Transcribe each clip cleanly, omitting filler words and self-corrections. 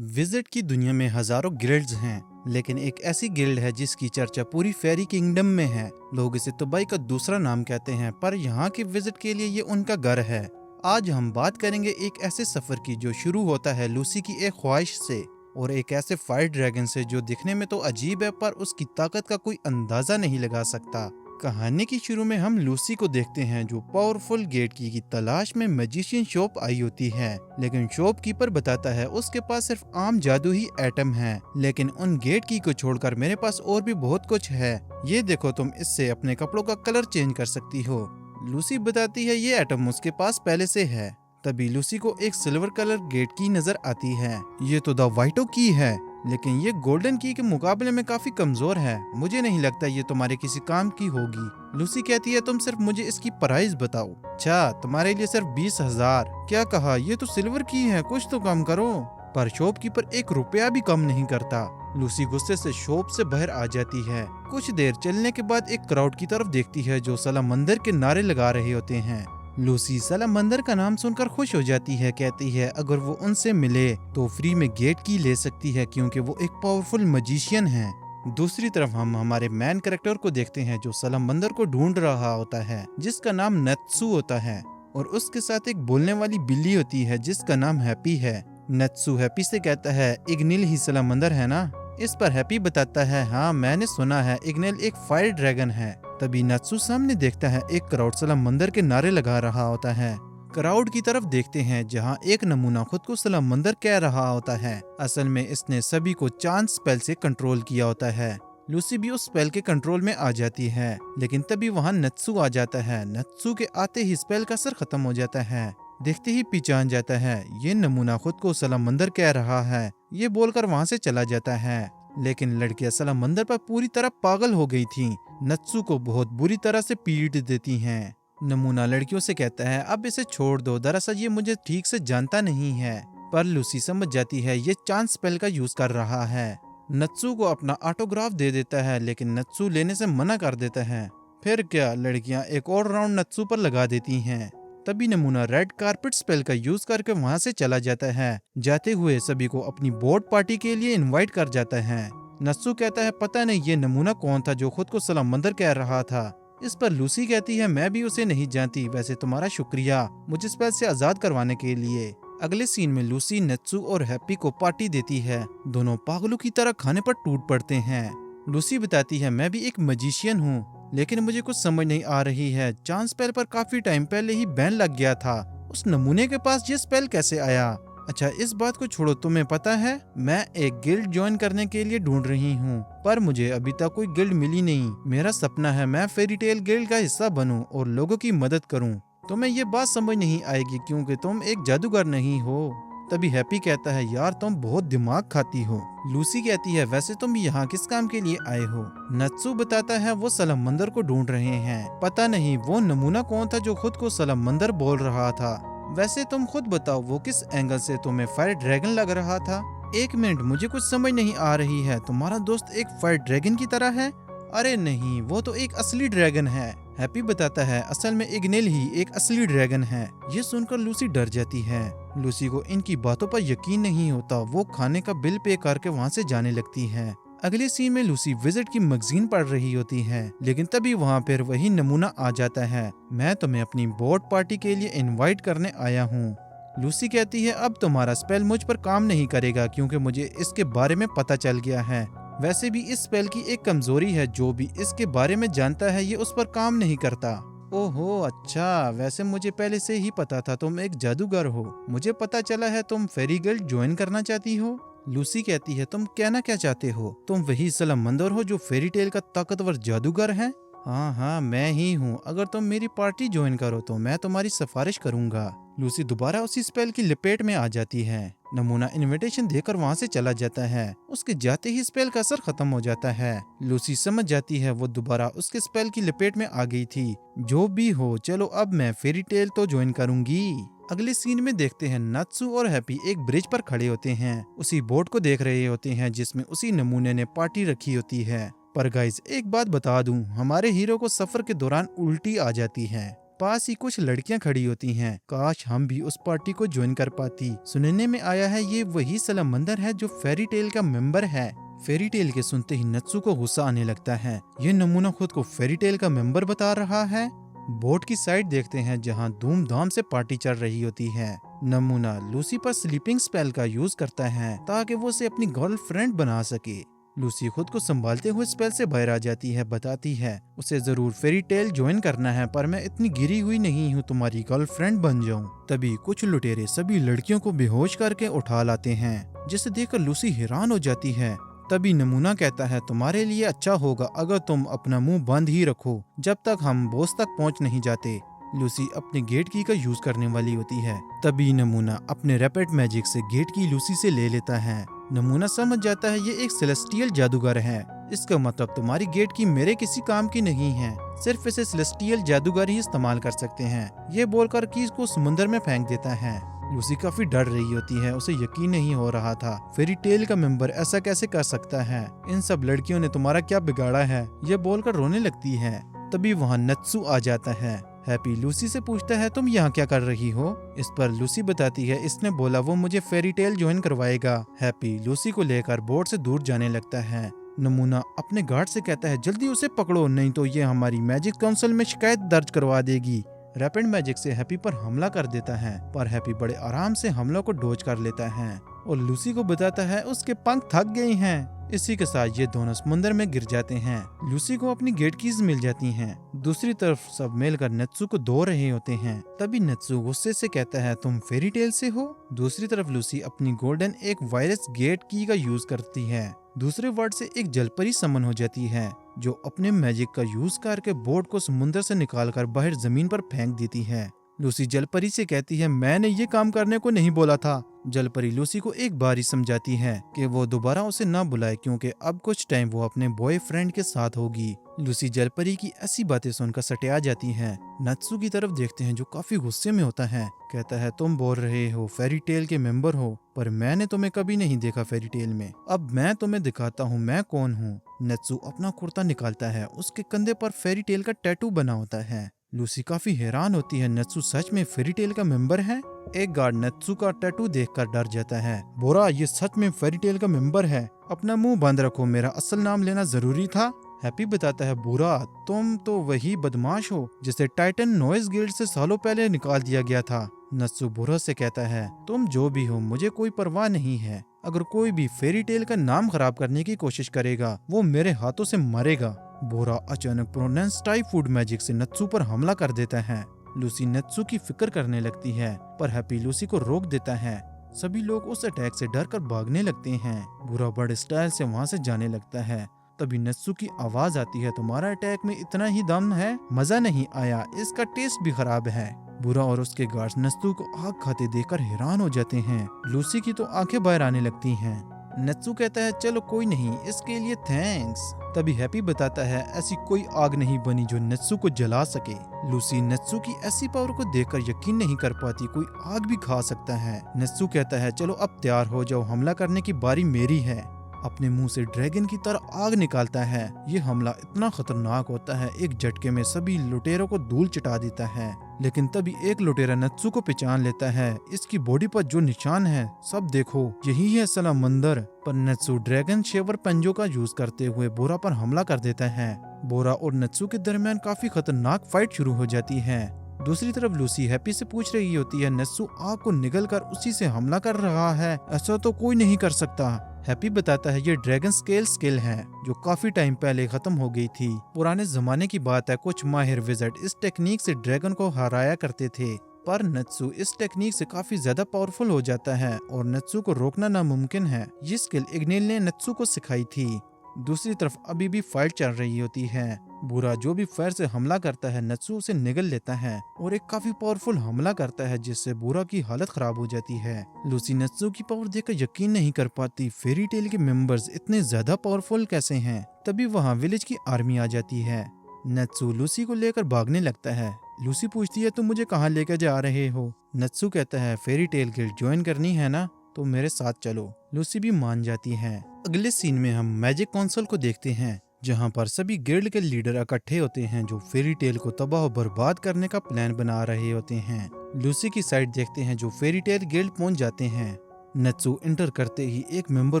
Visit की दुनिया में हजारों गिल्ड्स हैं, लेकिन एक ऐसी गिल्ड है जिसकी चर्चा पूरी फेरी किंगडम में है। लोग इसे दुबई का दूसरा नाम कहते हैं, पर यहाँ के विजिट के लिए ये उनका घर है। आज हम बात करेंगे एक ऐसे सफर की जो शुरू होता है लूसी की एक ख्वाहिश से, और एक ऐसे फायर ड्रैगन से जो दिखने में तो अजीब है पर उसकी ताकत का कोई अंदाजा नहीं लगा सकता। कहानी की शुरू में हम लूसी को देखते हैं जो पावरफुल गेट की तलाश में मैजिशियन शॉप आई होती है, लेकिन शॉपकीपर बताता है उसके पास सिर्फ आम जादू ही एटम है। लेकिन उन गेट की को छोड़कर मेरे पास और भी बहुत कुछ है, ये देखो, तुम इससे अपने कपड़ों का कलर चेंज कर सकती हो। लूसी बताती है ये एटम उसके पास पहले से है। तभी लूसी को एक सिल्वर कलर गेट की नजर आती है। ये तो द वाइटो की है, लेकिन ये गोल्डन की के मुकाबले में काफी कमजोर है। मुझे नहीं लगता ये तुम्हारे किसी काम की होगी। लूसी कहती है तुम सिर्फ मुझे इसकी प्राइस बताओ। अच्छा, तुम्हारे लिए सिर्फ 20,000। क्या कहा? ये तो सिल्वर की है, कुछ तो कम करो। पर शॉपकीपर 1 रुपया भी कम नहीं करता। लूसी गुस्से से शॉप से बाहर आ जाती है। कुछ देर चलने के बाद एक क्राउड की तरफ देखती है जो सलामंदर के नारे लगा रहे होते हैं। लूसी सलामंदर का नाम सुनकर खुश हो जाती है। कहती है अगर वो उनसे मिले तो फ्री में गेट की ले सकती है, क्योंकि वो एक पावरफुल मैजिशियन है। दूसरी तरफ हम हमारे मैन कैरेक्टर को देखते हैं जो सलामंदर को ढूंढ रहा होता है, जिसका नाम नत्सु होता है, और उसके साथ एक बोलने वाली बिल्ली होती है जिसका नाम हैप्पी है। नत्सु हैप्पी से कहता है इग्निल ही सलामंदर है ना? इस पर हैप्पी बताता है हाँ मैंने सुना है, इग्निल एक फायर ड्रैगन है। तभी नत्सु सामने देखता है एक क्राउड सलामंदर के नारे लगा रहा होता है। क्राउड की तरफ देखते हैं जहां एक नमूना खुद को सलामंदर कह रहा होता है। असल में इसने सभी को चांद स्पेल से कंट्रोल किया होता है। लूसी भी उस स्पेल के कंट्रोल में आ जाती है, लेकिन तभी वहां नत्सु आ जाता है। नत्सु के आते ही स्पेल का असर खत्म हो जाता है। देखते ही पहचान जाता है ये नमूना खुद को सलामंदर कह रहा है। ये बोलकर वहां से चला जाता है, लेकिन लड़कियां सलामंदर पर पूरी तरह पागल हो गई थीं। नत्सु को बहुत बुरी तरह से पीट देती हैं। नमूना लड़कियों से कहता है अब इसे छोड़ दो, दरअसल ये मुझे ठीक से जानता नहीं है। पर लूसी समझ जाती है ये चांद स्पेल का यूज कर रहा है। नत्सु को अपना ऑटोग्राफ दे देता है, लेकिन नत्सु लेने से मना कर देता है। फिर क्या, लड़कियां एक और राउंड नत्सु पर लगा देती हैं। तभी नमूना रेड कारपेट स्पेल का यूज करके वहां से चला जाता है। जाते हुए सभी को अपनी बोर्ड पार्टी के लिए इनवाइट कर जाता है। नत्सु कहता है पता नहीं ये नमूना कौन था जो खुद को सलामंदर कह रहा था। इस पर लूसी कहती है मैं भी उसे नहीं जानती, वैसे तुम्हारा शुक्रिया मुझे स्पेल से आजाद करवाने के लिए। अगले सीन में लूसी नत्सु और हैप्पी को पार्टी देती है। दोनों पागलों की तरह खाने पर टूट पड़ते हैं। लूसी बताती है मैं भी एक मैजिशियन हूँ, लेकिन मुझे कुछ समझ नहीं आ रही है। चांद स्पेल पर काफी टाइम पहले ही बैन लग गया था, उस नमूने के पास ये स्पेल कैसे आया? अच्छा इस बात को छोड़ो, तुम्हें पता है मैं एक गिल्ड ज्वाइन करने के लिए ढूंढ रही हूँ, पर मुझे अभी तक कोई गिल्ड मिली नहीं। मेरा सपना है मैं फेरी टेल गिल्ड का हिस्सा बनूं और लोगों की मदद करूं। तुम्हें ये बात समझ नहीं आएगी क्योंकि तुम एक जादूगर नहीं हो। तभी हैप्पी कहता है यार तुम बहुत दिमाग खाती हो। लूसी कहती है वैसे तुम यहाँ किस काम के लिए आए हो? नत्सु बताता है वो सलामंदर को ढूंढ रहे हैं। पता नहीं वो नमूना कौन था जो खुद को सलामंदर बोल रहा था। वैसे तुम खुद बताओ वो किस एंगल से तुम्हें फायर ड्रैगन लग रहा था? 1 मिनट, मुझे कुछ समझ नहीं आ रही है। तुम्हारा दोस्त एक फायर ड्रैगन की तरह है? अरे नहीं, वो तो एक असली ड्रैगन है। हैप्पी बताता है असल में इग्निल ही एक असली ड्रैगन है। ये सुनकर लूसी डर जाती है। लूसी को इनकी बातों पर यकीन नहीं होता। वो खाने का बिल पे करके वहाँ से जाने लगती है। अगले सीन में लूसी विजिट की मैगजीन पढ़ रही होती है, लेकिन तभी वहाँ पर वही नमूना आ जाता है। मैं तुम्हें अपनी बोर्ड पार्टी के लिए इनवाइट करने आया हूँ। लूसी कहती है अब तुम्हारा स्पेल मुझ पर काम नहीं करेगा क्योंकि मुझे इसके बारे में पता चल गया है। वैसे भी इस स्पेल की एक कमजोरी है, जो भी इसके बारे में जानता है ये उस पर काम नहीं करता। ओहो अच्छा, वैसे मुझे पहले से ही पता था तुम एक जादूगर हो। मुझे पता चला है तुम फेरी गिल्ड ज्वाइन करना चाहती हो। लूसी कहती है तुम कहना क्या चाहते हो? तुम वही सलामंदर हो जो फेरी टेल का ताकतवर जादूगर है? हाँ हाँ मैं ही हूँ। अगर तुम मेरी पार्टी ज्वाइन करो तो मैं तुम्हारी सिफारिश करूंगा। लूसी दोबारा उसी स्पेल की लपेट में आ जाती है। नमूना इनविटेशन देकर वहाँ से चला जाता है। उसके जाते ही स्पेल का असर खत्म हो जाता है। लूसी समझ जाती है वो दोबारा उसके स्पेल की लपेट में आ गई थी। जो भी हो चलो अब मैं फेरी टेल तो ज्वाइन करूंगी। अगले सीन में देखते हैं नत्सु और हैप्पी एक ब्रिज पर खड़े होते हैं। उसी बोट को देख रहे होते हैं जिसमें उसी नमूने ने पार्टी रखी होती है। पर गाइस एक बात बता दूं, हमारे हीरो को सफर के दौरान उल्टी आ जाती है। पास ही कुछ लड़कियां खड़ी होती हैं। काश हम भी उस पार्टी को ज्वाइन कर पाती। सुनने में आया है ये वही सलामंदर है जो फेरी टेल का मेंबर है। फेरी टेल के सुनते ही नत्सू को गुस्सा आने लगता है। ये नमूना खुद को फेरी टेल का मेंबर बता रहा है। बोट की साइड देखते हैं जहाँ धूमधाम से पार्टी चल रही होती है। नमूना लूसी पर स्लीपिंग स्पेल का यूज करता है ताकि वो उसे अपनी गर्लफ्रेंड बना सके। लूसी खुद को संभालते हुए स्पेल से बाहर आ जाती है, बताती है उसे जरूर फेरी टेल ज्वाइन करना है, पर मैं इतनी गिरी हुई नहीं हूँ तुम्हारी गर्लफ्रेंड बन जाऊँ। तभी कुछ लुटेरे सभी लड़कियों को बेहोश करके उठा लाते हैं, जिसे देखकर लूसी हैरान हो जाती है। तभी नमूना कहता है तुम्हारे लिए अच्छा होगा अगर तुम अपना मुंह बंद ही रखो जब तक हम बॉस तक पहुंच नहीं जाते। लूसी अपने गेट की का यूज करने वाली होती है। तभी नमूना अपने रैपिड मैजिक से गेट की लूसी से ले लेता है। नमूना समझ जाता है ये एक सेलेस्टियल जादूगर है। इसका मतलब तुम्हारी गेट की मेरे किसी काम की नहीं है, सिर्फ इसे सेलेस्टियल जादूगर ही इस्तेमाल कर सकते हैं। ये बोलकर कीज को समुद्र में फेंक देता है। लूसी काफी डर रही होती है, उसे यकीन नहीं हो रहा था फेरी टेल का मेंबर ऐसा कैसे कर सकता है। इन सब लड़कियों ने तुम्हारा क्या बिगाड़ा है, ये बोलकर रोने लगती है। तभी वहाँ नत्सू आ जाता है। हैप्पी लूसी से पूछता है तुम यहाँ क्या कर रही हो। इस पर लूसी बताती है इसने बोला वो मुझे फेरी टेल ज्वाइन करवाएगा। हैप्पी लूसी को लेकर बोट से दूर जाने लगता है। नमूना अपने गार्ड से कहता है जल्दी उसे पकड़ो, नहीं तो ये हमारी मैजिक काउंसिल में शिकायत दर्ज करवा देगी। रैपिड मैजिक से हैप्पी पर हमला कर देता है, पर हैप्पी बड़े आराम से हमलों को डोज कर लेता है और लूसी को बताता है उसके पंख थक गए हैं। इसी के साथ ये दोनों समुद्र में गिर जाते हैं। लूसी को अपनी गेट कीज मिल जाती हैं। दूसरी तरफ सब मिलकर नत्सू को धो रहे होते हैं। तभी नत्सू गुस्से से कहता है तुम फेरी टेल से हो। दूसरी तरफ लूसी अपनी गोल्डन एक वायरस गेट की का यूज करती है। दूसरे वर्ड से एक जलपरी समन हो जाती है जो अपने मैजिक का यूज करके बोट को समुद्र से निकालकर बाहर जमीन पर फेंक देती है। लूसी जलपरी से कहती है मैंने ये काम करने को नहीं बोला था। जलपरी लूसी को एक बार ही समझाती है कि वो दोबारा उसे न बुलाए क्योंकि अब कुछ टाइम वो अपने बॉयफ्रेंड के साथ होगी। लूसी जलपरी की ऐसी बातें सुनकर सटिया जाती है। नत्सू की तरफ देखते हैं जो काफी गुस्से में होता है। कहता है तुम बोल रहे हो फेरी टेल के मेंबर हो, पर मैंने तुम्हें कभी नहीं देखा फेरी टेल में। अब मैं तुम्हें दिखाता हूँ मैं कौन हूँ। नत्सू अपना कुर्ता निकालता है, उसके कंधे पर फेरी टेल का टैटू बना होता है। लूसी काफी हैरान होती है नत्सू सच में फेरी टेल का मेंबर है। एक गार्ड नत्सू का टैटू देखकर डर जाता है। बोरा ये सच में फेरी टेल का मेंबर है, अपना मुंह बंद रखो, मेरा असल नाम लेना जरूरी था। हैप्पी बताता है बुरा तुम तो वही बदमाश हो जिसे टाइटन नॉइज गिल्ड से सालों पहले निकाल दिया गया था। नत्सू बुरा से कहता है तुम जो भी हो मुझे कोई परवाह नहीं है, अगर कोई भी फेरी टेल का नाम खराब करने की कोशिश करेगा वो मेरे हाथों से मरेगा। बोरा अचानक प्रोनेंस टाइप फूड मैजिक से नत्सू पर हमला कर देता है। लूसी नत्सू की फिक्र करने लगती है, पर हैप्पी लूसी को रोक देता है। सभी लोग उस अटैक से डर कर भागने लगते हैं। बुरा बड़े स्टाइल से वहाँ से जाने लगता है। तभी नत्सू की आवाज आती है तुम्हारा अटैक में इतना ही दम है, मजा नहीं आया, इसका टेस्ट भी खराब है। बुरा और उसके गार्ड्स नत्सू को आग खाते देखकर हैरान हो जाते हैं। लूसी की तो आंखें बाहर आने लगती हैं। नत्सू कहता है चलो कोई नहीं, इसके लिए थैंक्स। तभी हैप्पी बताता है ऐसी कोई आग नहीं बनी जो नत्सू को जला सके। लूसी नत्सू की ऐसी पावर को देखकर यकीन नहीं कर पाती कोई आग भी खा सकता है। नत्सू कहता है चलो अब तैयार हो जाओ, हमला करने की बारी मेरी है। अपने मुंह से ड्रैगन की तरह आग निकालता है। ये हमला इतना खतरनाक होता है एक झटके में सभी लुटेरों को धूल चटा देता है। लेकिन तभी एक लुटेरा नत्सू को पहचान लेता है। इसकी बॉडी पर जो निशान है सब देखो, यही है सलामंदर। पर नत्सू ड्रैगन शेवर पंजों का यूज करते हुए बोरा पर हमला कर देता है। बोरा और नत्सू के दरमियान काफी खतरनाक फाइट शुरू हो जाती है। दूसरी तरफ लूसी हैप्पी से पूछ रही होती है नत्सू आग को निगल कर उसी से हमला कर रहा है, ऐसा तो कोई नहीं कर सकता। हैप्पी बताता है ये ड्रैगन स्किल है जो काफी टाइम पहले खत्म हो गई थी। पुराने जमाने की बात है, कुछ माहिर विज़र्ड इस टेक्निक से ड्रैगन को हराया करते थे। पर नत्सू इस टेक्निक से काफी ज्यादा पावरफुल हो जाता है और नत्सू को रोकना नामुमकिन है। ये स्किल इग्निल ने नत्सू को सिखाई थी। दूसरी तरफ अभी भी फाइट चल रही होती है। बुरा जो भी फायर से हमला करता है नत्सू उसे निगल लेता है और एक काफी पावरफुल हमला करता है जिससे बुरा की हालत खराब हो जाती है। लूसी नत्सू की पावर देखकर यकीन नहीं कर पाती, फेरी टेल के मेंबर्स इतने ज्यादा पावरफुल कैसे हैं। तभी वहाँ विलेज की आर्मी आ जाती है। नत्सू लूसी को लेकर भागने लगता है। लूसी पूछती है तुम मुझे कहाँ लेकर जा रहे हो। नत्सू कहता है फेरी टेल गिल्ड ज्वाइन करनी है ना, तो मेरे साथ चलो। लूसी भी मान जाती है। अगले सीन में हम मैजिक काउंसिल को देखते हैं। जहाँ पर सभी गिल्ड के लीडर इकट्ठे होते हैं जो फेरी टेल को तबाह और बर्बाद करने का प्लान बना रहे होते हैं। लूसी की साइड देखते हैं जो फेरी टेल गिल्ड पहुंच जाते हैं। नत्सू एंटर करते ही एक मेंबर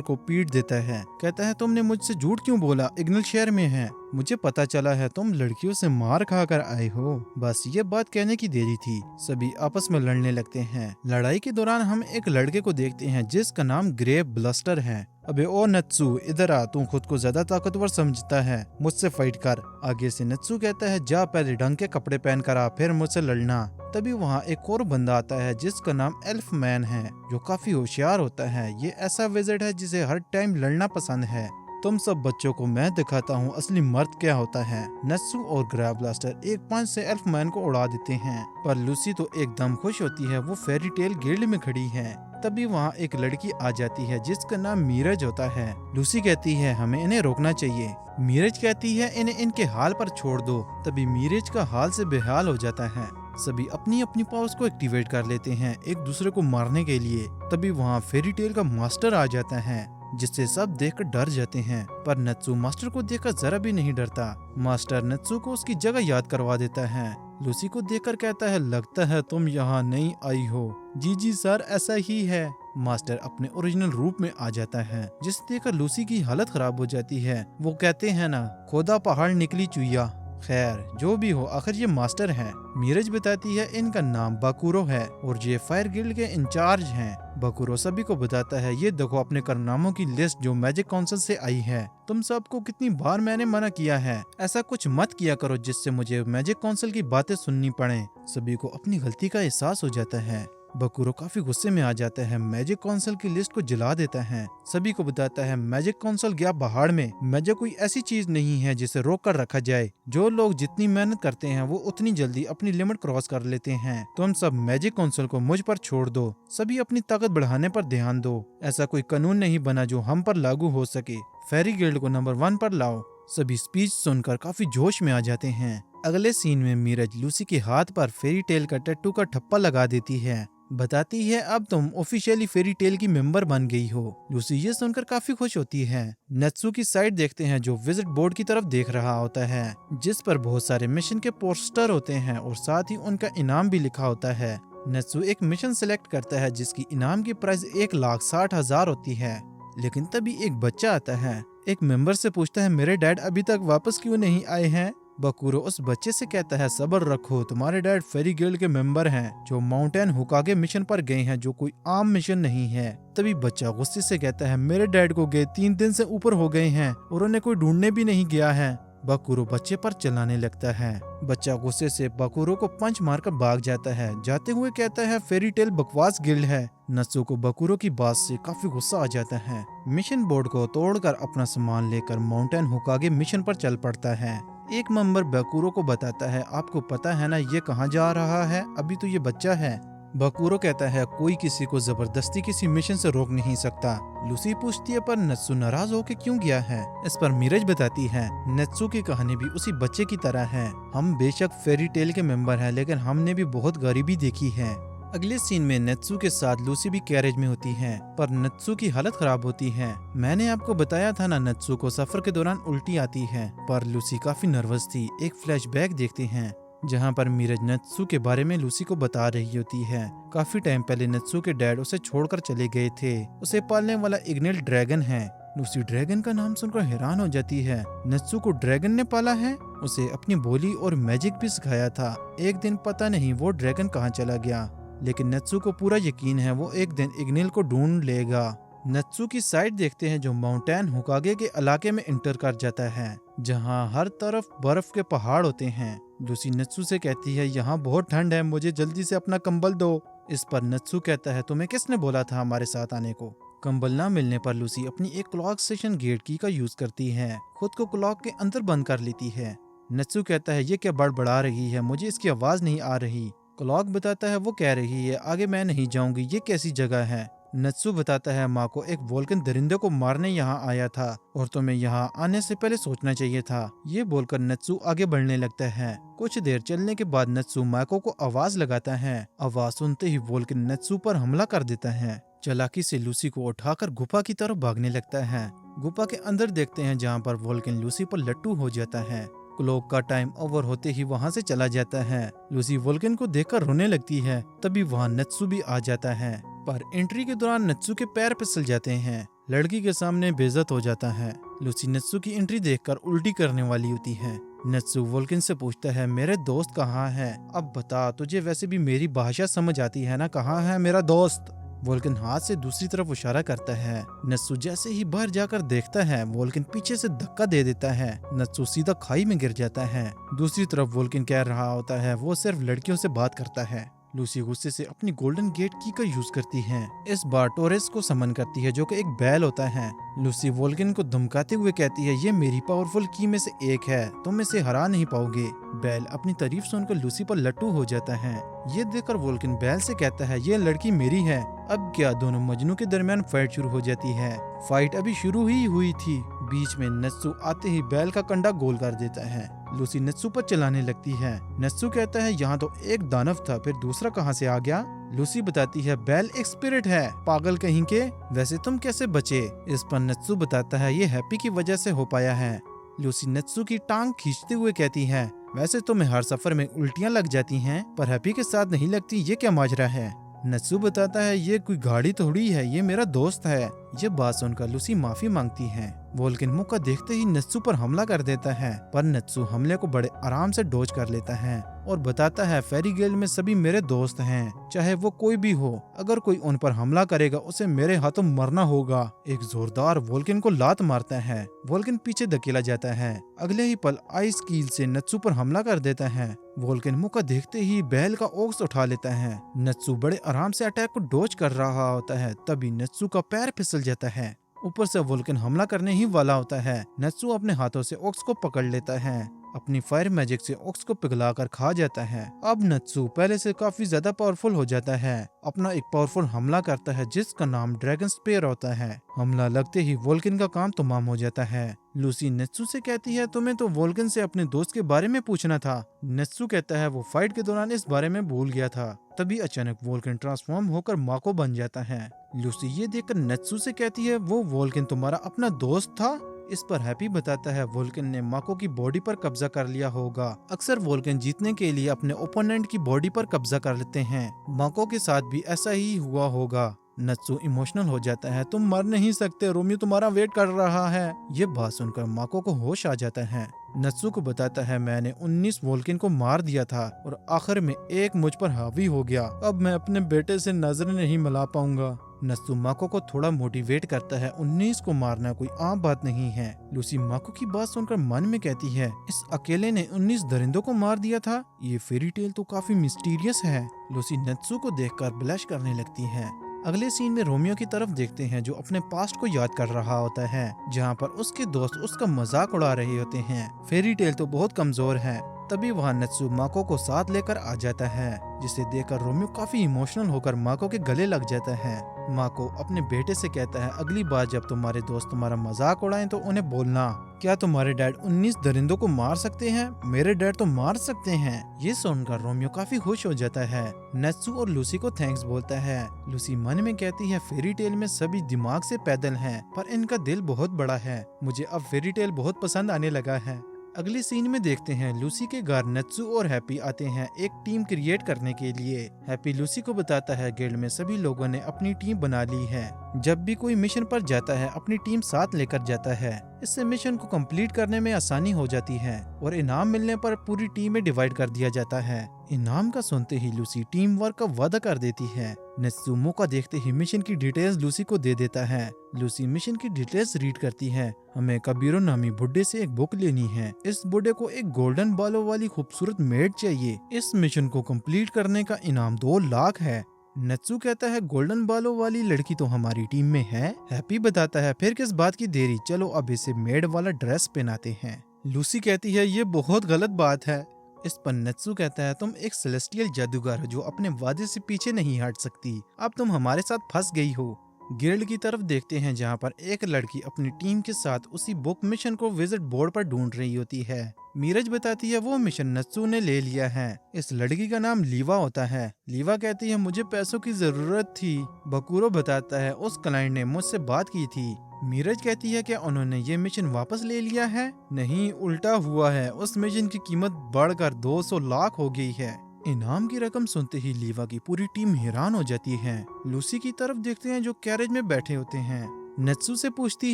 को पीट देता है, कहता है तुमने मुझसे झूठ क्यों बोला, इग्नल शहर में है, मुझे पता चला है तुम लड़कियों से मार खा कर आए हो। बस ये बात कहने की देरी थी, सभी आपस में लड़ने लगते हैं। लड़ाई के दौरान हम एक लड़के को देखते हैं जिसका नाम ग्रेव ब्लस्टर है। अबे ओ नत्सू इधर आ, तू खुद को ज्यादा ताकतवर समझता है, मुझसे फाइट कर। आगे से नत्सू कहता है जा पहले ढंग के कपड़े पहन कर आ, फिर मुझसे लड़ना। तभी वहाँ एक और बंदा आता है जिसका नाम एल्फ मैन है जो काफी होशियार होता है। ये ऐसा विज़र्ड है जिसे हर टाइम लड़ना पसंद है। तुम सब बच्चों को मैं दिखाता हूँ असली मर्द क्या होता है। नत्सू और ग्रेव ब्लास्टर एक पंच से एल्फ मैन को उड़ा देते हैं, पर लूसी तो एकदम खुश होती है, वो फेरी टेल गिल्ड में खड़ी है। तभी वहाँ एक लड़की आ जाती है जिसका नाम मीरज होता है। लूसी कहती है हमें इन्हें रोकना चाहिए। मीरज कहती है इन्हें इनके हाल पर छोड़ दो। तभी मीरज का हाल से बेहाल हो जाता है। सभी अपनी अपनी पावर्स को एक्टिवेट कर लेते हैं एक दूसरे को मारने के लिए। तभी वहाँ फेरी टेल का मास्टर आ जाता है जिससे सब देखकर डर जाते हैं, पर नत्सू मास्टर को देखकर जरा भी नहीं डरता। मास्टर नत्सू को उसकी जगह याद करवा देता है। लूसी को देखकर कहता है लगता है तुम यहाँ नहीं आई हो। जी सर ऐसा ही है। मास्टर अपने ओरिजिनल रूप में आ जाता है जिसे देखकर लूसी की हालत खराब हो जाती है। वो कहते हैं ना खोदा पहाड़ निकली चुईया। खैर जो भी हो आखिर ये मास्टर हैं। मीरज बताती है इनका नाम बकुरो है और ये फायर गिल्ड के इंचार्ज हैं। बकुरो सभी को बताता है ये देखो अपने कारनामों की लिस्ट जो मैजिक काउंसिल से आई है। तुम सबको कितनी बार मैंने मना किया है, ऐसा कुछ मत किया करो जिससे मुझे मैजिक काउंसिल की बातें सुननी पड़े। सभी को अपनी गलती का एहसास हो जाता है। बकुरो काफी गुस्से में आ जाता है, मैजिक काउंसिल की लिस्ट को जला देता है। सभी को बताता है मैजिक काउंसिल गया पहाड़ में। मैजिक कोई ऐसी चीज नहीं है जिसे रोक कर रखा जाए। जो लोग जितनी मेहनत करते हैं वो उतनी जल्दी अपनी लिमिट क्रॉस कर लेते हैं। तुम सब मैजिक काउंसिल को मुझ पर छोड़ दो, सभी अपनी ताकत बढ़ाने पर ध्यान दो। ऐसा कोई कानून नहीं बना जो हम पर लागू हो सके। फेरी गिल्ड को नंबर 1 पर लाओ। सभी स्पीच सुनकर काफी जोश में आ जाते हैं। अगले सीन में मीरज लूसी के हाथ पर फेरी टेल का टैटू का ठप्पा लगा देती है। बताती है अब तुम ऑफिशियली फेरी टेल की मेंबर बन गई हो। लूसी ये सुनकर काफी खुश होती है। नत्सू की साइड देखते हैं जो विजिट बोर्ड की तरफ देख रहा होता है जिस पर बहुत सारे मिशन के पोस्टर होते हैं और साथ ही उनका इनाम भी लिखा होता है। नत्सू एक मिशन सिलेक्ट करता है जिसकी इनाम की प्राइस 1,60,000 होती है। लेकिन तभी एक बच्चा आता है। एक मेंबर से पूछता है मेरे डैड अभी तक वापस क्यों नहीं आए हैं। बकुरो उस बच्चे से कहता है सब्र रखो, तुम्हारे डैड फेरी गिल्ड के मेंबर हैं जो माउंटेन हुकागे मिशन पर गए हैं जो कोई आम मिशन नहीं है। तभी बच्चा गुस्से से कहता है मेरे डैड को गए 3 दिन से ऊपर हो गए हैं और उन्हें कोई ढूंढने भी नहीं गया है। बकुरो बच्चे पर चिल्लाने लगता है। बच्चा गुस्से से बकुरो को पंच मारकर भाग जाता है। जाते हुए कहता है फेरी टेल बकवास गिल्ड है। नत्सू को बकुरो की बात से काफी गुस्सा आ जाता है। मिशन बोर्ड को तोड़कर अपना सामान लेकर माउंटेन हुकागे मिशन पर चल पड़ता है। एक मेंबर बकुरो को बताता है आपको पता है ना ये कहाँ जा रहा है, अभी तो ये बच्चा है। बकुरो कहता है कोई किसी को जबरदस्ती किसी मिशन से रोक नहीं सकता। लूसी पूछती है पर नत्सू नाराज होकर क्यों गया है। इस पर मीरज बताती है नत्सू की कहानी भी उसी बच्चे की तरह है। हम बेशक फेरी टेल के मेंबर हैं लेकिन हमने भी बहुत गरीबी देखी है। अगले सीन में नत्सू के साथ लूसी भी कैरेज में होती है पर नत्सू की हालत खराब होती है। मैंने आपको बताया था ना नत्सू को सफर के दौरान उल्टी आती है, पर लूसी काफी नर्वस थी। एक फ्लैशबैक देखते हैं जहां पर मीरज नत्सू के बारे में लूसी को बता रही होती है। काफी टाइम पहले नत्सू के डैड उसे छोड़कर चले गए थे। उसे पालने वाला इग्निल ड्रैगन है। लूसी ड्रैगन का नाम सुनकर हैरान हो जाती है। नत्सू को ड्रैगन ने पाला है, उसे अपनी बोली और मैजिक भी सिखाया था। एक दिन पता नहीं वो ड्रैगन कहाँ चला गया, लेकिन नत्सू को पूरा यकीन है वो एक दिन इग्निल को ढूंढ लेगा। नत्सू की साइड देखते हैं जो माउंटेन हुकागे के इलाके में इंटर कर जाता है जहां हर तरफ बर्फ के पहाड़ होते हैं। लूसी नत्सू से कहती है यहाँ बहुत ठंड है, मुझे जल्दी से अपना कंबल दो। इस पर नत्सू कहता है तुम्हें किसने बोला था हमारे साथ आने को। कंबल ना मिलने पर लूसी अपनी एक क्लॉक स्टेशन गेट की का यूज करती है, खुद को क्लॉक के अंदर बंद कर लेती है। नत्सू कहता है ये क्या बड़बड़ा रही है, मुझे इसकी आवाज नहीं आ रही। क्लॉक बताता है वो कह रही है आगे मैं नहीं जाऊंगी, ये कैसी जगह है। नत्सू बताता है माँ को एक वोल्कन दरिंदे को मारने यहाँ आया था और तुम्हें यहाँ आने से पहले सोचना चाहिए था। ये बोलकर नत्सू आगे बढ़ने लगता है। कुछ देर चलने के बाद नत्सू माको को आवाज लगाता है। आवाज सुनते ही वोल्कन नत्सू पर हमला कर देता है। चालाकी से लूसी को उठाकर गुफा की तरफ भागने लगता है। गुफा के अंदर देखते हैं जहाँ पर वोल्कन लूसी पर लट्टू हो जाता है। क्लॉक का टाइम ओवर होते ही वहाँ से चला जाता है। लूसी वोल्कन को देखकर रोने लगती है। तभी वहाँ नत्सु भी आ जाता है, पर एंट्री के दौरान नत्सु के पैर फिसल जाते हैं। लड़की के सामने बेइज्जत हो जाता है। लूसी नत्सु की एंट्री देखकर उल्टी करने वाली होती है। नत्सु वोल्कन से पूछता है, मेरे दोस्त कहाँ है? अब बता, तुझे वैसे भी मेरी भाषा समझ आती है ना, कहाँ है मेरा दोस्त? वोल्कन हाथ से दूसरी तरफ इशारा करता है। नत्सु जैसे ही बाहर जाकर देखता है, वोल्कन पीछे से धक्का दे देता है। नत्सु सीधा खाई में गिर जाता है। दूसरी तरफ वोल्कन कह रहा होता है वो सिर्फ लड़कियों से बात करता है। लूसी गुस्से से अपनी गोल्डन गेट की का यूज करती है। इस बार टोरेस को समन करती है जो कि एक बैल होता है। लूसी वोल्कन को धमकाते हुए कहती है, ये मेरी पावरफुल की में से एक है, तुम इसे हरा नहीं पाओगे। बैल अपनी तारीफ सुनकर लूसी पर लट्टू हो जाता है। ये देखकर वोल्कन बैल से कहता है, ये लड़की मेरी है। अब क्या दोनों मजनू के दरमियान फाइट शुरू हो जाती है। फाइट अभी शुरू ही हुई थी, बीच में नत्सु आते ही बैल का कंडा गोल कर देता है। लूसी नत्सु पर चलाने लगती है। नत्सु कहता है, यहाँ तो एक दानव था, फिर दूसरा कहाँ से आ गया? लूसी बताती है, बैल एक स्पिरिट है, पागल कहीं के, वैसे तुम कैसे बचे? इस पर नत्सु बताता है, ये हैप्पी की वजह से हो पाया है। लूसी नत्सु की टांग खींचते हुए कहती है, वैसे तुम्हें हर सफर में उल्टियाँ लग जाती हैं, पर हैप्पी के साथ नहीं लगती, ये क्या माजरा है? नत्सु बताता है, ये कोई गाड़ी थोड़ी है, ये मेरा दोस्त है। ये बात सुनकर लूसी माफी मांगती है। वोल्कन मौका देखते ही नत्सु पर हमला कर देता है, पर नत्सु हमले को बड़े आराम से डॉज कर लेता है और बताता है, फेरी गिल्ड में सभी मेरे दोस्त हैं, चाहे वो कोई भी हो। अगर कोई उन पर हमला करेगा उसे मेरे हाथों मरना होगा। एक जोरदार वोल्कन को लात मारता है। वोल्कन पीछे धकेला जाता है। अगले ही पल आइस कील से नत्सु पर हमला कर देता है। वोल्कन मौका देखते ही बैल का ओक्स उठा लेता है। नत्सु बड़े आराम से अटैक को डॉज कर रहा होता है, तभी नत्सु का पैर फिसल जाता है। ऊपर से वोल्कन हमला करने ही वाला होता है। नत्सु अपने हाथों से ओक्स को पकड़ लेता है। अपनी फायर मैजिक से ओक्स को पिघलाकर खा जाता है। अब नत्सु पहले से काफी ज्यादा पावरफुल हो जाता है। अपना एक पावरफुल हमला करता है जिसका नाम ड्रैगन स्पेयर होता है। हमला लगते ही वोल्कन का काम तमाम हो जाता है। लूसी नत्सु से कहती है, तुम्हें तो वोल्कन से अपने दोस्त के बारे में पूछना था। नत्सु कहता है, वो फाइट के दौरान इस बारे में भूल गया था। तभी अचानक वोल्कन ट्रांसफॉर्म होकर माको बन जाता है। लूसी ये देखकर नत्सु से कहती है, वो वोल्कन तुम्हारा अपना दोस्त था? इस पर हैप्पी बताता है, वोल्कन ने माको की बॉडी पर कब्जा कर लिया होगा। अक्सर वोल्कन जीतने के लिए अपने ओपोनेंट की बॉडी पर कब्जा कर लेते हैं। माको के साथ भी ऐसा ही हुआ होगा। नत्सु इमोशनल हो जाता है, तुम मर नहीं सकते, रोमियो तुम्हारा वेट कर रहा है। ये बात सुनकर माको को होश आ जाता है। नत्सु को बताता है, मैंने 19 वोल्कन को मार दिया था और आखिर में एक मुझ पर हावी हो गया। अब मैं अपने बेटे से नजर नहीं मिला पाऊंगा। नत्सु माको को थोड़ा मोटिवेट करता है, 19 को मारना कोई आम बात नहीं है। लूसी माको की बात सुनकर मन में कहती है, इस अकेले ने 19 दरिंदों को मार दिया था, ये फेरी टेल तो काफी मिस्टीरियस है। लूसी नत्सु को देखकर ब्लश करने लगती है। अगले सीन में रोमियो की तरफ देखते हैं जो अपने पास्ट को याद कर रहा होता है, जहाँ पर उसके दोस्त उसका मजाक उड़ा रहे होते हैं। फेरी टेल तो बहुत कमजोर है। तभी वहाँ नत्सु माको को साथ लेकर आ जाता है, जिसे देखकर रोमियो काफी इमोशनल होकर माको के गले लग जाता है। माको अपने बेटे से कहता है, अगली बार जब तुम्हारे दोस्त तुम्हारा मजाक उड़ाएं तो उन्हें बोलना, क्या तुम्हारे डैड 19 दरिंदों को मार सकते हैं? मेरे डैड तो मार सकते हैं। ये सुनकर रोमियो काफी खुश हो जाता है। नत्सु और लूसी को थैंक्स बोलता है। लूसी मन में कहती है, फेरी टेल में सभी दिमाग से पैदल हैं, पर इनका दिल बहुत बड़ा है। मुझे अब फेरी टेल बहुत पसंद आने लगा है। अगले सीन में देखते हैं लूसी के घर नत्सु और हैप्पी आते हैं एक टीम क्रिएट करने के लिए। हैप्पी लूसी को बताता है, गिल्ड में सभी लोगों ने अपनी टीम बना ली है। जब भी कोई मिशन पर जाता है अपनी टीम साथ लेकर जाता है। इससे मिशन को कंप्लीट करने में आसानी हो जाती है और इनाम मिलने पर पूरी टीम में डिवाइड कर दिया जाता है। इनाम का सुनते ही लूसी टीम वर्क का वादा कर देती है। नत्सु मौका देखते ही मिशन की डिटेल्स लूसी को दे देता है। लूसी मिशन की डिटेल्स रीड करती है। हमें कबीरो नामी बुड्ढे से एक बुक लेनी है। इस बुड्ढे को एक गोल्डन बालों वाली खूबसूरत मेड चाहिए। इस मिशन को कंप्लीट करने का इनाम 2 लाख है। नत्सु कहता है, गोल्डन बालों वाली लड़की तो हमारी टीम में है। हैप्पी बताता है, फिर किस बात की देरी, चलो अब इसे मेड वाला ड्रेस पहनाते हैं। लूसी कहती है, ये बहुत गलत बात है। इस पर नत्सु कहता है, तुम एक सेलेस्टियल जादूगर हो जो अपने वादे से पीछे नहीं हट सकती। अब तुम हमारे साथ फंस गई हो। गिल्ड की तरफ देखते हैं जहाँ पर एक लड़की अपनी टीम के साथ उसी बुक मिशन को विजिट बोर्ड पर ढूंढ रही होती है। मीरज बताती है वो मिशन नत्सु ने ले लिया है। इस लड़की का नाम लीवा होता है। लीवा कहती है मुझे पैसों की जरूरत थी। बकुरो बताता है उस क्लाइंट ने मुझसे बात की थी। मीरज कहती है क्या उन्होंने ये मिशन वापस ले लिया है? नहीं, उल्टा हुआ है, उस मिशन की कीमत बढ़कर 200 लाख हो गई है। इनाम की रकम सुनते ही लीवा की पूरी टीम हैरान हो जाती है। लूसी की तरफ देखते हैं जो कैरेज में बैठे होते हैं। नत्सू से पूछती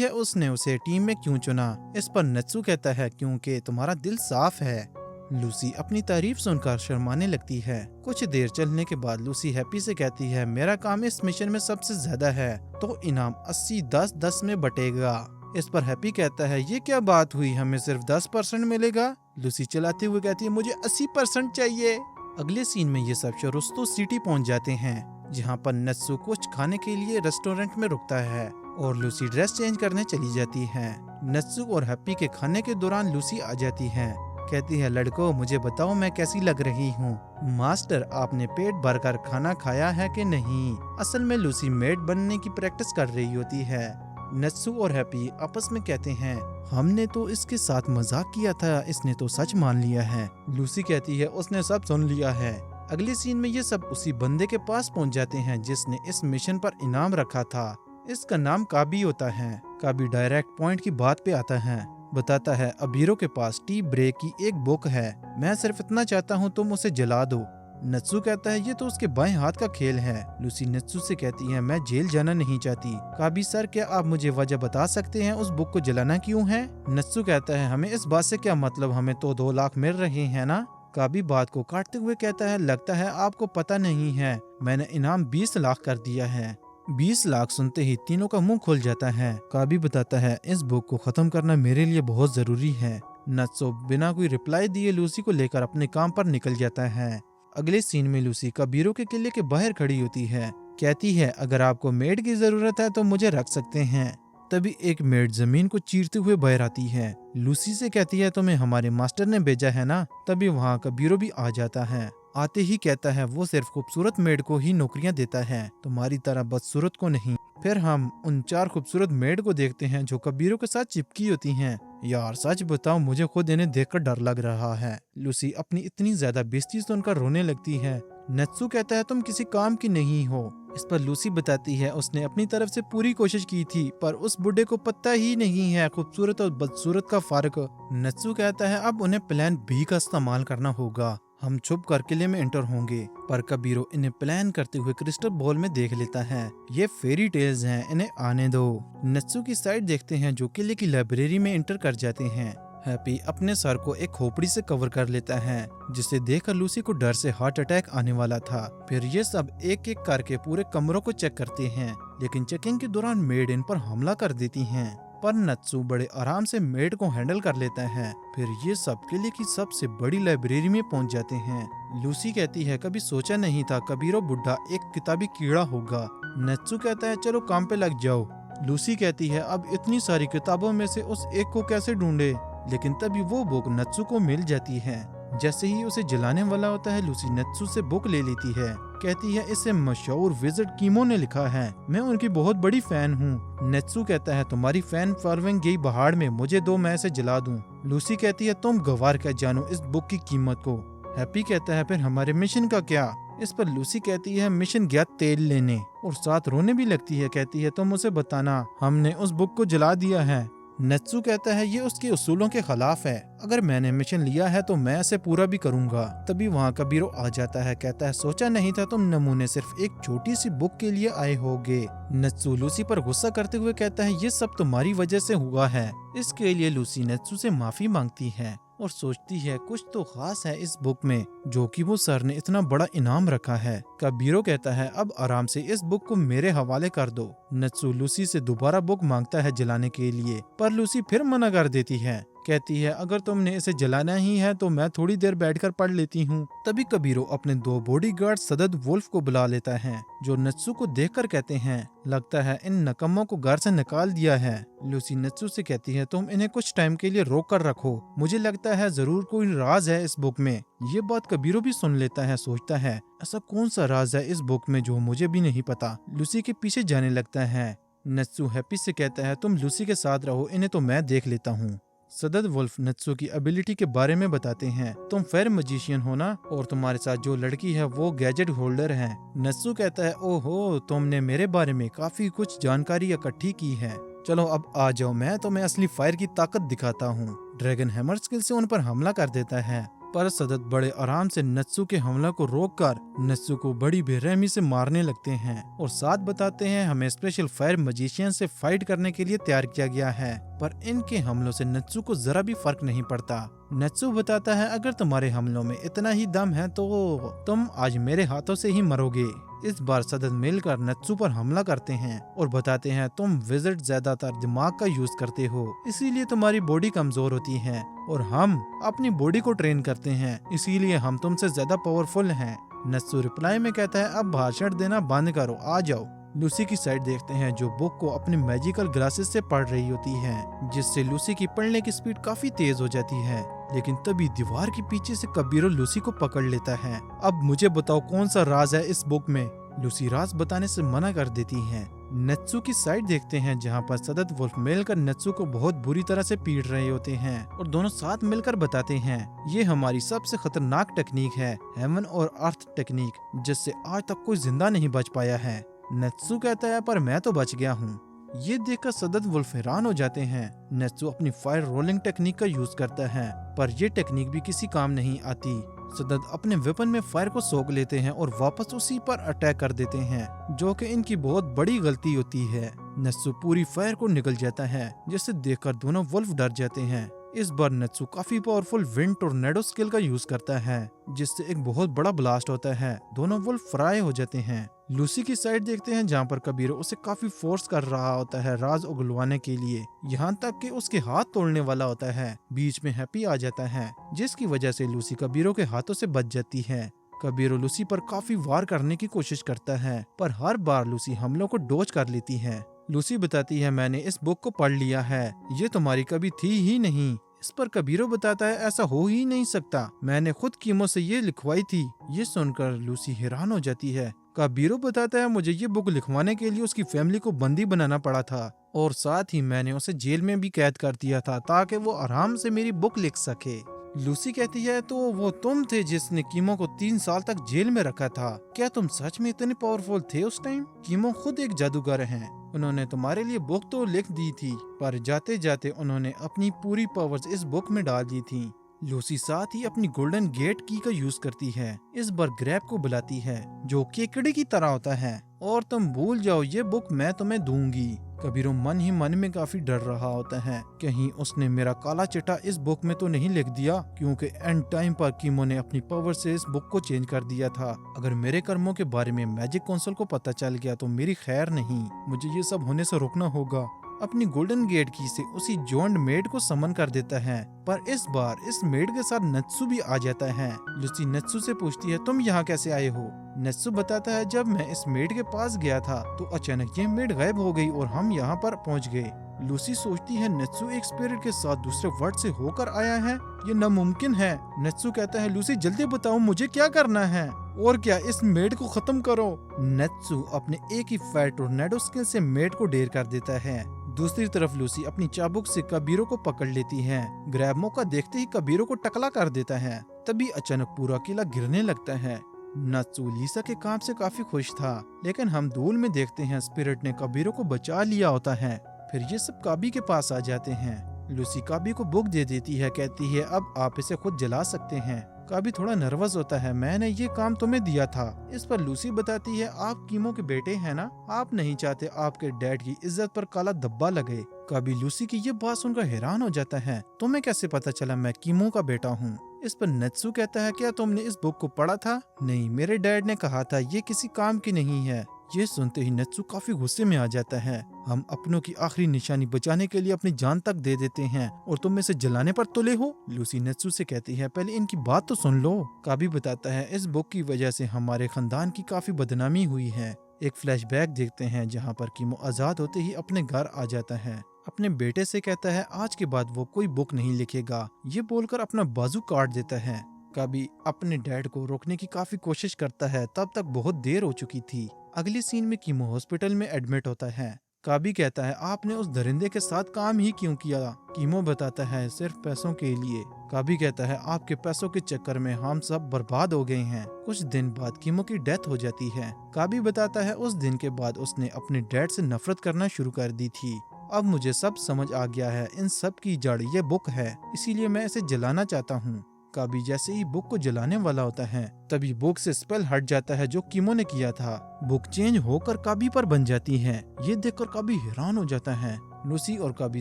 है उसने उसे टीम में क्यों चुना। इस पर नत्सू कहता है क्योंकि तुम्हारा दिल साफ है। लूसी अपनी तारीफ सुनकर शर्माने लगती है। कुछ देर चलने के बाद लूसी हैप्पी से कहती है मेरा काम इस मिशन में सबसे ज्यादा है तो इनाम 80-10-10 में बटेगा। इस पर हैप्पी कहता है ये क्या बात हुई, हमें सिर्फ 10% मिलेगा। लूसी चलाते हुए कहती है मुझे 80% चाहिए। अगले सीन में ये सब शरुस्तो सिटी पहुंच जाते हैं जहाँ पर नत्सू कुछ खाने के लिए रेस्टोरेंट में रुकता है और लूसी ड्रेस चेंज करने चली जाती है। नत्सू और हैप्पी के खाने के दौरान लूसी आ जाती है। कहती है लड़कों मुझे बताओ मैं कैसी लग रही हूँ। मास्टर आपने पेट भरकर खाना खाया है कि नहीं? असल में लूसी मेड बनने की प्रैक्टिस कर रही होती है। नत्सू और हैप्पी आपस में कहते हैं हमने तो इसके साथ मजाक किया था, इसने तो सच मान लिया है। लूसी कहती है उसने सब सुन लिया है। अगले सीन में ये सब उसी बंदे के पास पहुंच जाते हैं जिसने इस मिशन पर इनाम रखा था। इसका नाम काबी होता है। काबी डायरेक्ट पॉइंट की बात पे आता है। बताता है अबीरो के पास टी ब्रेक की एक बुक है, मैं सिर्फ इतना चाहता हूँ तुम उसे जला दो। नत्सू कहता है ये तो उसके बाएं हाथ का खेल है। लूसी नत्सू से कहती है मैं जेल जाना नहीं चाहती। काबी सर क्या आप मुझे वजह बता सकते हैं उस बुक को जलाना क्यों है? नत्सू कहता है हमें इस बात से क्या मतलब, हमें तो 2 लाख मिल रहे हैं ना। काबी बात को काटते हुए कहता है लगता है आपको पता नहीं है, मैंने इनाम 20 लाख कर दिया है। 20 लाख सुनते ही तीनों का मुंह खुल जाता है। काबी बताता है इस बुक को खत्म करना मेरे लिए बहुत जरूरी है। नत्सू बिना कोई रिप्लाई दिए लूसी को लेकर अपने काम पर निकल जाता है। अगले सीन में लूसी कबीरों के किले के बाहर खड़ी होती है। कहती है अगर आपको मेड की जरूरत है तो मुझे रख सकते हैं। तभी एक मेड जमीन को चीरते हुए बाहर आती है। लूसी से कहती है तुम्हें हमारे मास्टर ने भेजा है ना। तभी वहाँ कबीरों भी आ जाता है। आते ही कहता है वो सिर्फ खूबसूरत मेड को ही नौकरियां देता है, तुम्हारी तरह बदसूरत को नहीं। फिर हम उन 4 खूबसूरत मेड को देखते हैं जो कबीरों के साथ चिपकी होती हैं। यार सच बताओ मुझे खुद इन्हें देखकर डर लग रहा है। लूसी अपनी इतनी ज्यादा बेइज्जती सुनकर रोने लगती है। नत्सू कहता है तुम किसी काम की नहीं हो। इस पर लूसी बताती है उसने अपनी तरफ से पूरी कोशिश की थी पर उस बुढ़े को पता ही नहीं है खूबसूरत और बदसूरत का फर्क। नत्सू कहता है अब उन्हें प्लान बी का इस्तेमाल करना होगा, हम छुप कर किले में एंटर होंगे। पर कबीरो इन्हें प्लान करते हुए क्रिस्टल बॉल में देख लेता है। ये फेरी टेल्स हैं, इन्हें आने दो। नत्सू की साइड देखते हैं जो किले की लाइब्रेरी में एंटर कर जाते हैं। हैप्पी अपने सर को एक खोपड़ी से कवर कर लेता है जिसे देखकर लूसी को डर से हार्ट अटैक आने वाला था। फिर ये सब एक एक करके पूरे कमरों को चेक करते हैं लेकिन चेकिंग के दौरान मेड इन पर हमला कर देती हैं। पर नत्सू बड़े आराम से मेड को हैंडल कर लेता है। फिर ये सब किले की सबसे बड़ी लाइब्रेरी में पहुंच जाते हैं। लूसी कहती है कभी सोचा नहीं था कबीरो बुढ़ा एक किताबी कीड़ा होगा। नत्सू कहता है चलो काम पे लग जाओ। लूसी कहती है अब इतनी सारी किताबों में से उस एक को कैसे ढूंढे, लेकिन तभी वो बुक नत्सू को मिल जाती है। जैसे ही उसे जलाने वाला होता है लूसी नत्सू से बुक ले लेती है। कहती है इसे मशहूर विजिट कीमो ने लिखा है, मैं उनकी बहुत बड़ी फैन हूँ। नत्सू कहता है तुम्हारी फैन फॉलोइंग गई पहाड़ में, मुझे दो मैं इसे जला दूँ। लूसी कहती है तुम गवार क्या जानो इस बुक की कीमत को। हैप्पी कहता है फिर हमारे मिशन का क्या। इस पर लूसी कहती है मिशन गया तेल लेने, और साथ रोने भी लगती है। कहती है तुम उसे बताना हमने उस बुक को जला दिया है। नत्सू कहता है ये उसके उसूलों के खिलाफ है, अगर मैंने मिशन लिया है तो मैं इसे पूरा भी करूंगा। तभी वहाँ कबीरो आ जाता है। कहता है सोचा नहीं था तुम नमूने सिर्फ एक छोटी सी बुक के लिए आए होगे। नत्सू लूसी पर गुस्सा करते हुए कहता है ये सब तुम्हारी वजह से हुआ है। इसके लिए लूसी नत्सू से माफी मांगती है और सोचती है कुछ तो खास है इस बुक में जो कि वो सर ने इतना बड़ा इनाम रखा है। कबीरो कहता है अब आराम से इस बुक को मेरे हवाले कर दो। नत्सू लूसी से दोबारा बुक मांगता है जलाने के लिए, पर लूसी फिर मना कर देती है। कहती है अगर तुमने इसे जलाना ही है तो मैं थोड़ी देर बैठकर पढ़ लेती हूँ। तभी कबीरो अपने 2 बॉडीगार्ड सदद वुल्फ को बुला लेता है जो नत्सू को देखकर कहते हैं लगता है इन नकम्मों को घर से निकाल दिया है। लूसी नत्सू से कहती है तुम इन्हें कुछ टाइम के लिए रोक कर रखो, मुझे लगता है जरूर कोई राज है इस बुक में। ये बात कबीरो भी सुन लेता है। सोचता है ऐसा कौन सा राज है इस बुक में जो मुझे भी नहीं पता। लूसी के पीछे जाने लगता है। नत्सू हैप्पी से कहता है तुम लूसी के साथ रहो, इन्हें तो मैं देख लेता हूँ। सदद वुल्फ नत्सू की एबिलिटी के बारे में बताते हैं। तुम फेयर मजिशियन हो ना, और तुम्हारे साथ जो लड़की है वो गैजेट होल्डर है। नत्सू कहता है ओहो तुमने मेरे बारे में काफी कुछ जानकारी इकट्ठी की है, चलो अब आ जाओ, मैं तुम्हें असली फायर की ताकत दिखाता हूँ। ड्रैगन हैमर स्किल से उन पर हमला कर देता है, पर सदत बड़े आराम से नत्सु के हमला को रोककर नत्सु को बड़ी बेरहमी से मारने लगते हैं और साथ बताते हैं हमें स्पेशल फायर मजिशियन से फाइट करने के लिए तैयार किया गया है। पर इनके हमलों से नत्सु को जरा भी फर्क नहीं पड़ता। नत्सु बताता है अगर तुम्हारे हमलों में इतना ही दम है तो तुम आज मेरे हाथों से ही मरोगे। इस बार सदत मिलकर नत्सु पर हमला करते हैं और बताते हैं तुम विजिट ज्यादातर दिमाग का यूज करते हो, इसीलिए तुम्हारी बॉडी कमजोर होती है और हम अपनी बॉडी को ट्रेन करते हैं, इसीलिए हम तुमसे ज्यादा पावरफुल हैं। नत्सु रिप्लाई में कहता है अब भाषण देना बंद करो, आ जाओ। लूसी की साइड देखते हैं जो बुक को अपने मैजिकल ग्लासेस से पढ़ रही होती है, जिससे लूसी की पढ़ने की स्पीड काफी तेज हो जाती है। लेकिन तभी दीवार के पीछे से कबीरो लूसी को पकड़ लेता है। अब मुझे बताओ कौन सा राज है इस बुक में। लूसी राज बताने से मना कर देती है। नत्सु की साइड देखते हैं जहाँ पर सदत वुल्फ मिलकर नत्सु को बहुत बुरी तरह से पीट रहे होते हैं और दोनों साथ मिलकर बताते हैं ये हमारी सबसे खतरनाक टेक्निक है, हेवन और अर्थ टेक्निक, जिससे आज तक कोई जिंदा नहीं बच पाया है। नत्सु कहता है पर मैं तो बच गया हूँ। ये देखकर सदत वुल्फ हैरान हो जाते हैं। नत्सु अपनी फायर रोलिंग टेक्निक का यूज करता है, पर ये टेक्निक भी किसी काम नहीं आती। सदत अपने वेपन में फायर को सोख लेते हैं और वापस उसी पर अटैक कर देते हैं, जो कि इनकी बहुत बड़ी गलती होती है। नत्सु पूरी फायर को निकल जाता है, जिसे देखकर दोनों वुल्फ डर जाते हैं। इस बार नत्सु काफी पावरफुल विंड टोर्नेडो स्किल का यूज करता है, जिससे एक बहुत बड़ा ब्लास्ट होता है। दोनों वुल्फ फ्राई हो जाते हैं। लूसी की साइड देखते हैं जहाँ पर कबीरो उसे काफी फोर्स कर रहा होता है राज उगलवाने के लिए, यहाँ तक कि उसके हाथ तोड़ने वाला होता है। बीच में हैप्पी आ जाता है, जिसकी वजह से लूसी कबीरो के हाथों से बच जाती है। कबीरो लूसी पर काफी वार करने की कोशिश करता है, पर हर बार लूसी हमलों को डोज कर लेती है। लूसी बताती है मैंने इस बुक को पढ़ लिया है, ये तुम्हारी कभी थी ही नहीं। इस पर कबीरो बताता है ऐसा हो ही नहीं सकता, मैंने खुद कीमो से ये लिखवाई थी। ये सुनकर लूसी हैरान हो जाती है। कबीरो बताता है मुझे ये बुक लिखवाने के लिए उसकी फैमिली को बंदी बनाना पड़ा था और साथ ही मैंने उसे जेल में भी कैद कर दिया था ताकि वो आराम से मेरी बुक लिख सके। लूसी कहती है तो वो तुम थे जिसने कीमो को 3 साल तक जेल में रखा था, क्या तुम सच में इतने पावरफुल थे उस टाइम? कीमो खुद एक जादूगर हैं, उन्होंने तुम्हारे लिए बुक तो लिख दी थी, पर जाते जाते उन्होंने अपनी पूरी पावर्स इस बुक में डाल दी थी। लूसी साथ ही अपनी गोल्डन गेट की का यूज करती है। इस बार ग्रैब को बुलाती है जो केकड़े की तरह होता है और तुम भूल जाओ ये बुक मैं तुम्हें दूंगी। कबीरो मन ही मन में काफी डर रहा होता है, कहीं उसने मेरा काला चिट्ठा इस बुक में तो नहीं लिख दिया, क्योंकि एंड टाइम पर कीमो ने अपनी पावर से इस बुक को चेंज कर दिया था। अगर मेरे कर्मों के बारे में मैजिक काउंसिल को पता चल गया तो मेरी खैर नहीं, मुझे ये सब होने से रोकना होगा। अपनी गोल्डन गेट की से उसी जॉन्ड मेड को समन कर देता है, पर इस बार इस मेड के साथ नत्सु भी आ जाता है। लूसी नत्सु से पूछती है तुम यहाँ कैसे आए हो? नत्सु बताता है जब मैं इस मेड के पास गया था तो अचानक ये मेड गायब हो गई और हम यहाँ पर पहुँच गए। लूसी सोचती है नत्सु एक स्पिरिट के साथ दूसरे वर्ल्ड से होकर आया है, ये नामुमकिन है। नत्सु कहता है लूसी जल्दी बताओ मुझे क्या करना है, और क्या इस मेड को खत्म करो। नत्सु अपने एक ही फायर टोर्नेडो स्किल से मेड को ढेर कर देता है। दूसरी तरफ लूसी अपनी चाबुक से कबीरो को पकड़ लेती है। ग्रैब मौका देखते ही कबीरो को टकला कर देता है। तभी अचानक पूरा किला गिरने लगता है। नत्सु लीसा के काम से काफी खुश था, लेकिन हम दूल में देखते हैं स्पिरिट ने कबीरो को बचा लिया होता है। फिर ये सब काबी के पास आ जाते हैं। लूसी काबी को बुक दे देती है, कहती है अब आप इसे खुद जला सकते हैं। काबी थोड़ा नर्वस होता है, मैंने ये काम तुम्हें दिया था। इस पर लूसी बताती है आप कीमो के बेटे हैं ना, आप नहीं चाहते आपके डैड की इज्जत पर काला धब्बा लगे। काबी लूसी की ये बात सुनकर हैरान हो जाता है, तुम्हें कैसे पता चला मैं कीमो का बेटा हूँ? इस पर नत्सु कहता है क्या तुमने इस बुक को पढ़ा था? नहीं, मेरे डैड ने कहा था ये किसी काम की नहीं है। ये सुनते ही नत्सु काफी गुस्से में आ जाता है। हम अपनों की आखिरी निशानी बचाने के लिए अपनी जान तक दे देते हैं और तुम इसे जलाने पर तुले हो? लूसी नत्सु से कहती है पहले इनकी बात तो सुन लो। काबी बताता है इस बुक की वजह से हमारे खानदान की काफी बदनामी हुई है। एक फ्लैशबैक देखते हैं जहाँ पर कीमो आजाद होते ही अपने घर आ जाता है। अपने बेटे से कहता है आज के बाद वो कोई बुक नहीं लिखेगा। ये बोलकर अपना बाजू काट देता है। काबी अपने डैड को रोकने की काफी कोशिश करता है, तब तक बहुत देर हो चुकी थी। अगली सीन में कीमो हॉस्पिटल में एडमिट होता है। काबी कहता है आपने उस दरिंदे के साथ काम ही क्यों किया? कीमो बताता है सिर्फ पैसों के लिए। काबी कहता है आपके पैसों के चक्कर में हम सब बर्बाद हो गए हैं। कुछ दिन बाद कीमो की डेथ हो जाती है। काबी बताता है उस दिन के बाद उसने अपने डैड से नफरत करना शुरू कर दी थी। अब मुझे सब समझ आ गया है, इन सब की जड़ ये बुक है, इसीलिए मैं इसे जलाना चाहता हूँ। काबी जैसे ही बुक को जलाने वाला होता है तभी बुक से स्पेल हट जाता है जो कीमो ने किया था। बुक चेंज होकर काबी पर बन जाती है। ये देखकर काबी हैरान हो जाता है। लूसी और काबी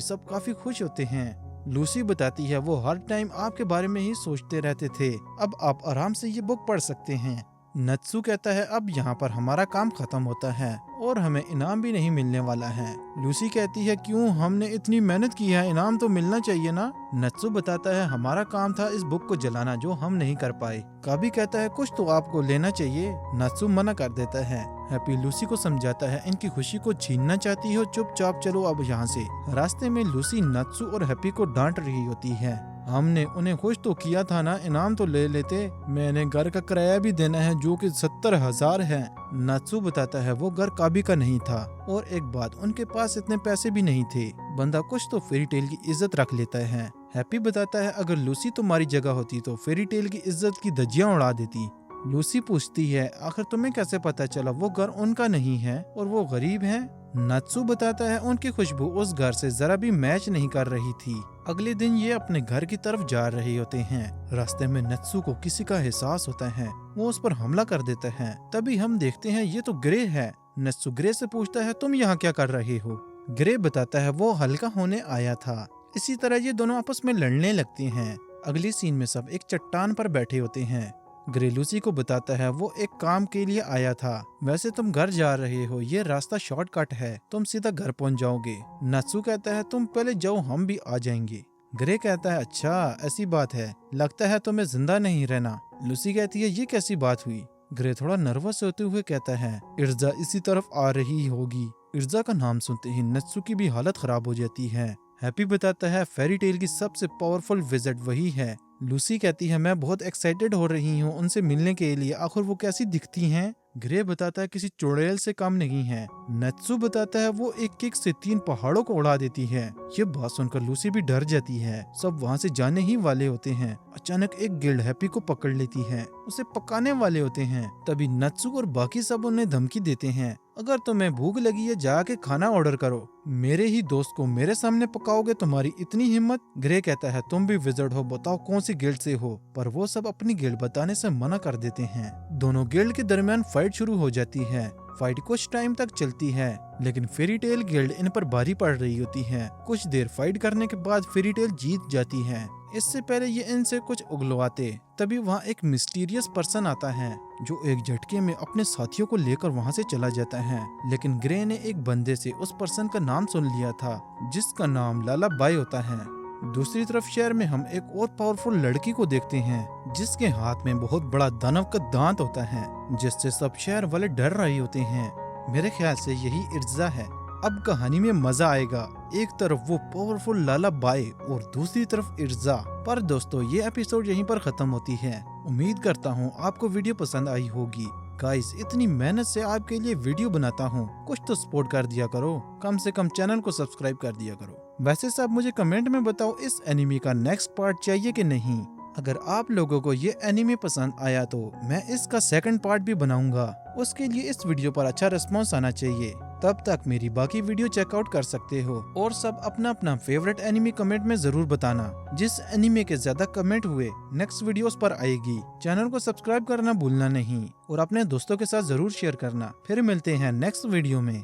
सब काफी खुश होते हैं। लूसी बताती है वो हर टाइम आपके बारे में ही सोचते रहते थे, अब आप आराम से ये बुक पढ़ सकते हैं। नत्सु कहता है अब यहाँ पर हमारा काम खत्म होता है और हमें इनाम भी नहीं मिलने वाला है। लूसी कहती है क्यों, हमने इतनी मेहनत की है, इनाम तो मिलना चाहिए ना। नत्सु बताता है हमारा काम था इस बुक को जलाना जो हम नहीं कर पाए। काबी कहता है कुछ तो आपको लेना चाहिए। नत्सु मना कर देता है। हैप्पी लूसी को समझाता है इनकी खुशी को छीनना चाहती हो, चुपचाप चलो अब यहाँ से। रास्ते में लूसी नत्सु और हैप्पी को डांट रही होती है। हमने उन्हें खुश तो किया था ना, इनाम तो ले लेते। मैंने घर का किराया भी देना है जो कि 70,000 है। नत्सु बताता है वो घर काबी का नहीं था और एक बात उनके पास इतने पैसे भी नहीं थे। बंदा कुछ तो फेरी टेल की इज्जत रख लेता है। हैप्पी बताता है अगर लूसी तुम्हारी जगह होती तो फेरी टेल की इज्जत की धज्जियां उड़ा देती। लूसी पूछती है आखिर तुम्हें कैसे पता चला वो घर उनका नहीं है और वो गरीब है। नत्सु बताता है उनकी खुशबू उस घर से जरा भी मैच नहीं कर रही थी। अगले दिन ये अपने घर की तरफ जा रहे होते हैं। रास्ते में नत्सु को किसी का एहसास होता है, वो उस पर हमला कर देता है। तभी हम देखते हैं ये तो ग्रे है। नत्सु ग्रे से पूछता है तुम यहाँ क्या कर रहे हो। ग्रे बताता है वो हल्का होने आया था। इसी तरह ये दोनों आपस में लड़ने लगते हैं। अगली सीन में सब एक चट्टान पर बैठे होते हैं। ग्रे लूसी को बताता है वो एक काम के लिए आया था, वैसे तुम घर जा रहे हो, ये रास्ता शॉर्टकट है, तुम सीधा घर पहुंच जाओगे। नत्सु कहता है तुम पहले जाओ हम भी आ जाएंगे। ग्रे कहता है अच्छा ऐसी बात है, लगता है तुम्हें जिंदा नहीं रहना। लूसी कहती है ये कैसी बात हुई। ग्रे थोड़ा नर्वस होते हुए कहता है इर्जा इसी तरफ आ रही होगी। इर्जा का नाम सुनते ही नत्सु की भी हालत खराब हो जाती है। हैप्पी बताता है फेरी टेल की सबसे पावरफुल विजिट वही है। लूसी कहती है मैं बहुत एक्साइटेड हो रही हूँ उनसे मिलने के लिए, आखिर वो कैसी दिखती हैं। ग्रे बताता है किसी चुड़ैल से कम नहीं है। नत्सु बताता है वो एक किक से 3 पहाड़ों को उड़ा देती है। ये बात सुनकर लूसी भी डर जाती है। सब वहाँ से जाने ही वाले होते हैं। अचानक एक गिल्ड हैप्पी को पकड़ लेती है, उसे पकाने वाले होते हैं। तभी नत्सु और बाकी सब उन्हें धमकी देते हैं अगर तुम्हें भूख लगी है जाके खाना ऑर्डर करो, मेरे ही दोस्त को मेरे सामने पकाओगे, तुम्हारी इतनी हिम्मत। ग्रे कहता है तुम भी विज़र्ड हो, बताओ कौन सी गिल्ड से हो, पर वो सब अपनी गिल्ड बताने से मना कर देते हैं। दोनों गिल्ड के दरमियान फाइट शुरू हो जाती है। फाइट कुछ टाइम तक चलती है लेकिन फेरी टेल गिल्ड इन पर भारी पड़ रही होती है। कुछ देर फाइट करने के बाद फेरी टेल जीत जाती है। इससे पहले ये इनसे कुछ उगलवाते तभी वहाँ एक मिस्टीरियस पर्सन आता है जो एक झटके में अपने साथियों को लेकर वहाँ से चला जाता है। लेकिन ग्रे ने एक बंदे से उस पर्सन का नाम सुन लिया था जिसका नाम लाला बाई होता है। दूसरी तरफ शहर में हम एक और पावरफुल लड़की को देखते हैं जिसके हाथ में बहुत बड़ा दानव का दांत होता है जिससे सब शहर वाले डर रहे होते हैं। मेरे ख्याल से यही इर्जा है। अब कहानी में मजा आएगा। एक तरफ वो पावरफुल लाला बाई और दूसरी तरफ इर्जा। पर दोस्तों ये एपिसोड यहीं पर खत्म होती है। उम्मीद करता हूँ आपको वीडियो पसंद आई होगी। गाइस इतनी मेहनत से आपके लिए वीडियो बनाता हूँ, कुछ तो सपोर्ट कर दिया करो, कम से कम चैनल को सब्सक्राइब कर दिया करो। वैसे सब मुझे कमेंट में बताओ इस एनिमे का नेक्स्ट पार्ट चाहिए कि नहीं। अगर आप लोगों को ये एनिमे पसंद आया तो मैं इसका सेकंड पार्ट भी बनाऊंगा। उसके लिए इस वीडियो पर अच्छा रिस्पॉन्स आना चाहिए। तब तक मेरी बाकी वीडियो चेकआउट कर सकते हो और सब अपना अपना फेवरेट एनिमे कमेंट में जरूर बताना। जिस एनिमे के ज्यादा कमेंट हुए नेक्स्ट वीडियोस पर आएगी। चैनल को सब्सक्राइब करना भूलना नहीं और अपने दोस्तों के साथ जरूर शेयर करना। फिर मिलते हैं नेक्स्ट वीडियो में।